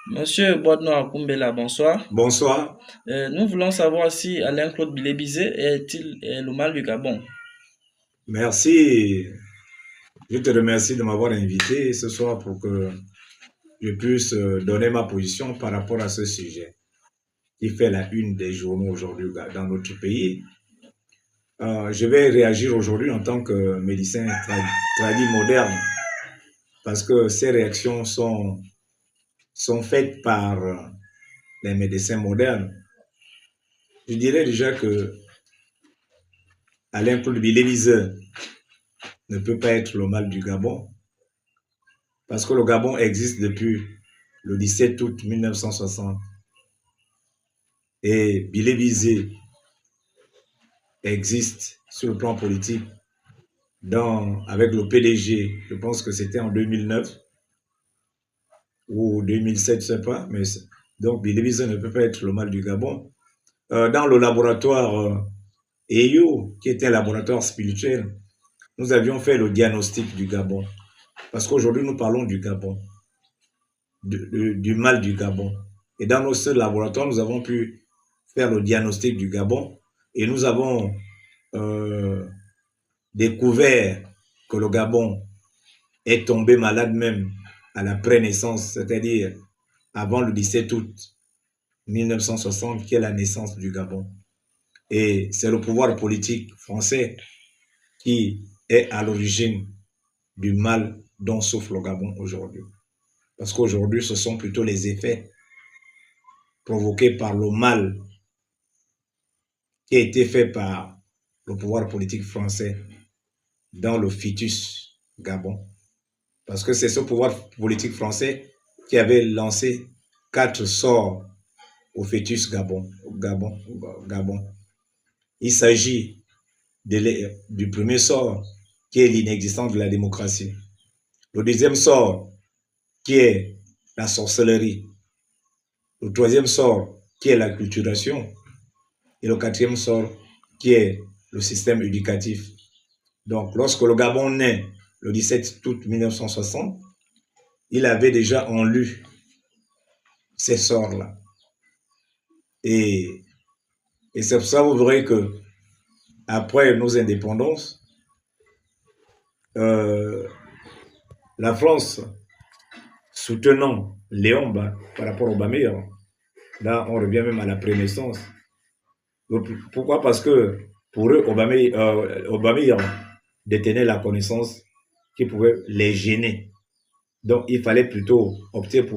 Monsieur Boadno Akumbela, bonsoir. Bonsoir. Nous voulons savoir si Alain-Claude Bilébizé est le mal du Gabon. Merci. Je te remercie de m'avoir invité ce soir pour que je puisse donner ma position par rapport à ce sujet qui fait la une des journaux aujourd'hui dans notre pays. Je vais réagir aujourd'hui en tant que médecin tradit moderne parce que ces réactions sont faites par les médecins modernes. Je dirais déjà que Alain-Claude Bilébizé ne peut pas être le mal du Gabon parce que le Gabon existe depuis le 17 août 1960 et Bilébizé existe sur le plan politique avec le PDG, je pense que c'était en 2009 ou 2007, je ne sais pas, mais donc Bilébizé ne peut pas être le mal du Gabon. Dans le laboratoire EYO, qui était un laboratoire spirituel, nous avions fait le diagnostic du Gabon, parce qu'aujourd'hui nous parlons du Gabon, du mal du Gabon. Et dans notre laboratoire, nous avons pu faire le diagnostic du Gabon et nous avons découvert que le Gabon est tombé malade même à la prénaissance, c'est-à-dire avant le 17 août 1960, qui est la naissance du Gabon. Et c'est le pouvoir politique français qui est à l'origine du mal dont souffre le Gabon aujourd'hui. Parce qu'aujourd'hui, ce sont plutôt les effets provoqués par le mal qui a été fait par le pouvoir politique français dans le fœtus Gabon. Parce que c'est ce pouvoir politique français qui avait lancé 4 sorts au fœtus Gabon. Il s'agit du premier sort qui est l'inexistence de la démocratie. Le deuxième sort qui est la sorcellerie. Le troisième sort qui est l'acculturation. Et le quatrième sort qui est le système éducatif. Donc, lorsque le Gabon naît le 17 août 1960, il avait déjà en lui ces sorts-là. Et c'est pour ça, vous verrez que après nos indépendances, la France, soutenant Léon par rapport au Bamir, là, on revient même à la prénaissance. Pourquoi? Parce que pour eux, Aubameyang détenait la connaissance qui pouvait les gêner. Donc, il fallait plutôt opter pour